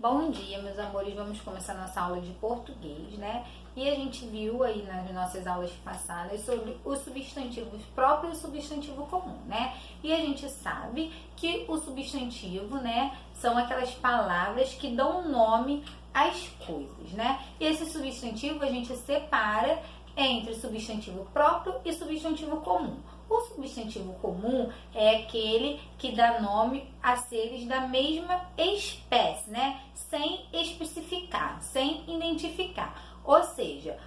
Bom dia, meus amores. Vamos começar nossa aula de português, né? E a gente viu aí nas nossas aulas passadas sobre os substantivos próprios e o substantivo comum, né? E a gente sabe que o substantivo, né, são aquelas palavras que dão nome às coisas, né? E esse substantivo a gente separa entre substantivo próprio e substantivo comum. O substantivo comum é aquele que dá nome a seres da mesma espécie, né? Sem especificar, sem identificar. Ou seja,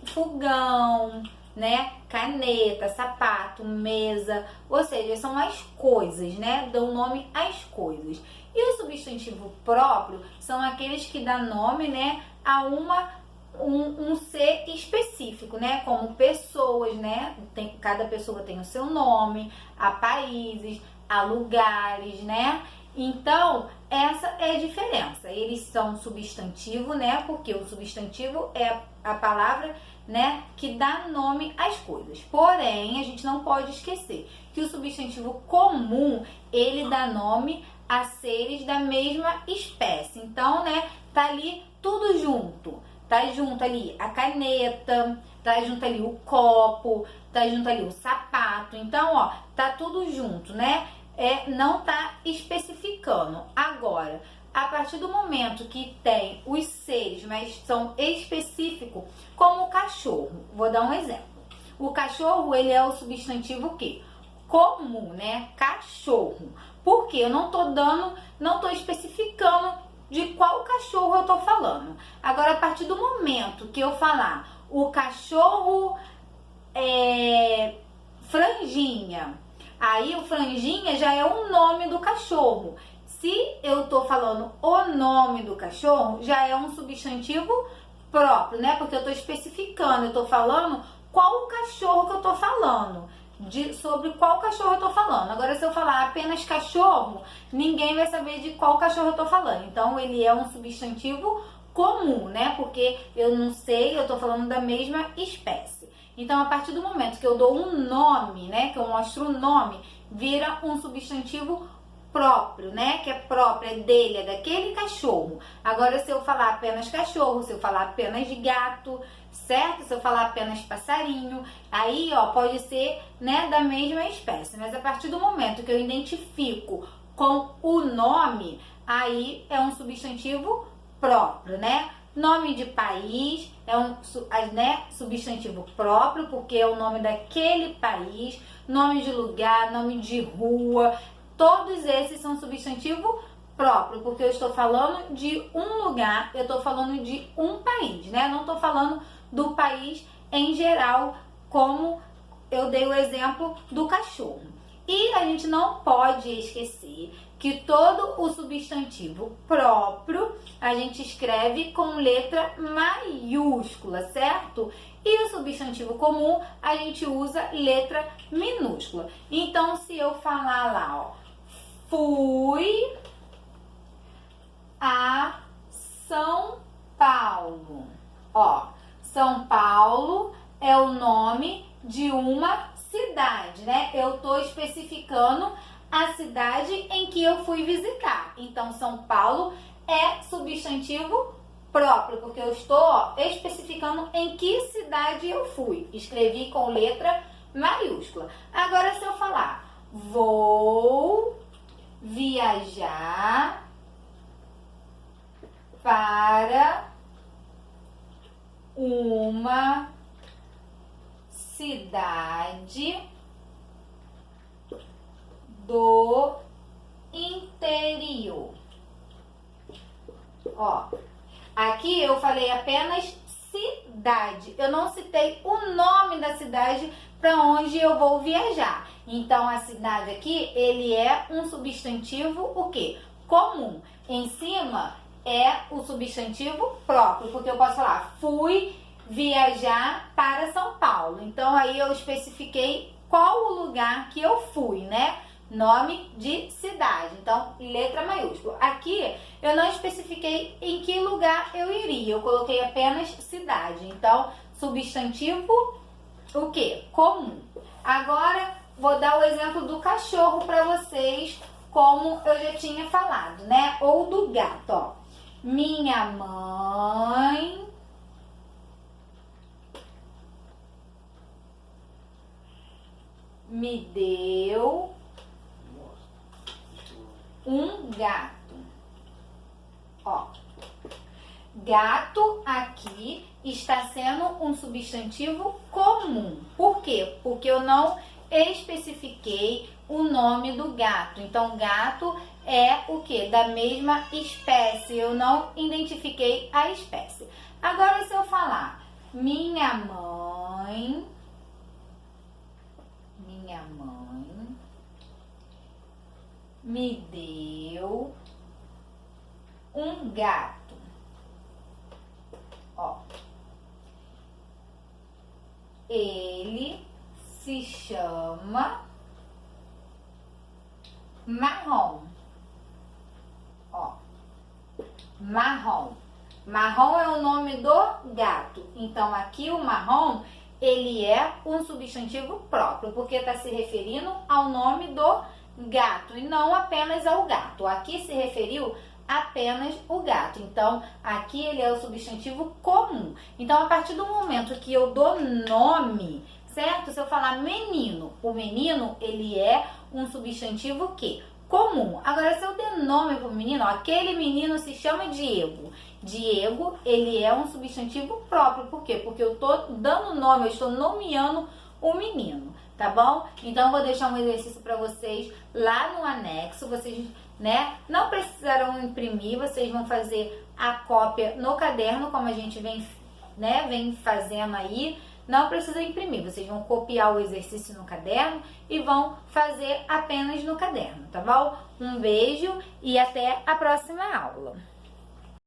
fogão, né? Caneta, sapato, mesa, ou seja, são as coisas, né? Dão nome às coisas. E o substantivo próprio são aqueles que dão nome, né, a um ser específico, né? Como pessoas, né? Cada pessoa tem o seu nome, a países, a lugares, né? Então, essa é a diferença. Eles são substantivo, né? Porque o substantivo é a palavra, né, que dá nome às coisas. Porém, a gente não pode esquecer que o substantivo comum, ele dá nome a seres da mesma espécie. Então, né, tá ali tudo junto. Tá junto ali a caneta, tá junto ali o copo, tá junto ali o sapato. Então, ó, tá tudo junto, né? Não tá especificando. Agora, a partir do momento que tem os seres, mas são específicos, como o cachorro. Vou dar um exemplo. O cachorro, ele é o substantivo o quê? Comum, né? Cachorro. Porque eu não tô especificando de qual cachorro eu tô falando. Agora, a partir do momento que eu falar o cachorro franjinha, aí o franjinha já é o nome do cachorro. Se eu tô falando o nome do cachorro, já é um substantivo próprio, né? Porque eu tô especificando, eu tô falando qual o cachorro que eu tô falando. Sobre qual cachorro eu tô falando. Agora, se eu falar apenas cachorro, ninguém vai saber de qual cachorro eu tô falando. Então, ele é um substantivo comum, né? Porque eu não sei, eu tô falando da mesma espécie. Então, a partir do momento que eu dou um nome, né? Que eu mostro o nome, vira um substantivo próprio, né? Que é próprio, é dele, é daquele cachorro. Agora, se eu falar apenas cachorro, se eu falar apenas gato, certo? Se eu falar apenas passarinho, aí, ó, pode ser, né, da mesma espécie. Mas a partir do momento que eu identifico com o nome, aí é um substantivo próprio, né? Nome de país é né, substantivo próprio, porque é o nome daquele país. Nome de lugar, nome de rua, todos esses são substantivo próprio, porque eu estou falando de um lugar, eu estou falando de um país, né? Não estou falando do país em geral, como eu dei o exemplo do cachorro. E a gente não pode esquecer que todo o substantivo próprio a gente escreve com letra maiúscula, certo? E o substantivo comum a gente usa letra minúscula. Então, se eu falar lá, ó, fui a São Paulo. Ó, São Paulo é o nome de uma cidade, né? Eu tô especificando a cidade em que eu fui visitar. Então, São Paulo é substantivo próprio, porque eu estou especificando em que cidade eu fui. Escrevi com letra maiúscula. Agora, se eu falar, vou viajar para uma cidade do interior. Ó, aqui eu falei apenas cidade. Eu não citei o nome da cidade para onde eu vou viajar. Então, a cidade aqui, ele é um substantivo, o quê? Comum. Em cima é o substantivo próprio, porque eu posso falar, fui viajar para São Paulo. Então, aí eu especifiquei qual o lugar que eu fui, né? Nome de cidade. Então, letra maiúscula. Aqui, eu não especifiquei em que lugar eu iria. Eu coloquei apenas cidade. Então, substantivo, o quê? Comum. Agora, vou dar o exemplo do cachorro para vocês, como eu já tinha falado, né? Ou do gato, ó. Minha mãe me deu um gato. Ó, gato aqui está sendo um substantivo comum. Por quê? Porque eu não especifiquei o nome do gato. Então, gato é o quê? Da mesma espécie. Eu não identifiquei a espécie. Agora, se eu falar minha mãe me deu um gato. Ó, ele se chama Marrom. Ó, Marrom. Marrom é o nome do gato. Então, aqui o marrom, ele é um substantivo próprio, porque está se referindo ao nome do gato e não apenas ao gato. Aqui se referiu apenas o gato. Então, aqui ele é o substantivo comum. Então, a partir do momento que eu dou nome, certo? Se eu falar menino, o menino, ele é um substantivo que? Comum. Agora, se eu der nome para o menino, ó, aquele menino se chama Diego. Diego, ele é um substantivo próprio. Por quê? Porque eu estou dando nome, eu estou nomeando o menino, tá bom? Então, eu vou deixar um exercício para vocês lá no anexo. Vocês, né, não precisarão imprimir, vocês vão fazer a cópia no caderno, como a gente vem fazendo aí. Não precisa imprimir, vocês vão copiar o exercício no caderno e vão fazer apenas no caderno, tá bom? Um beijo e até a próxima aula.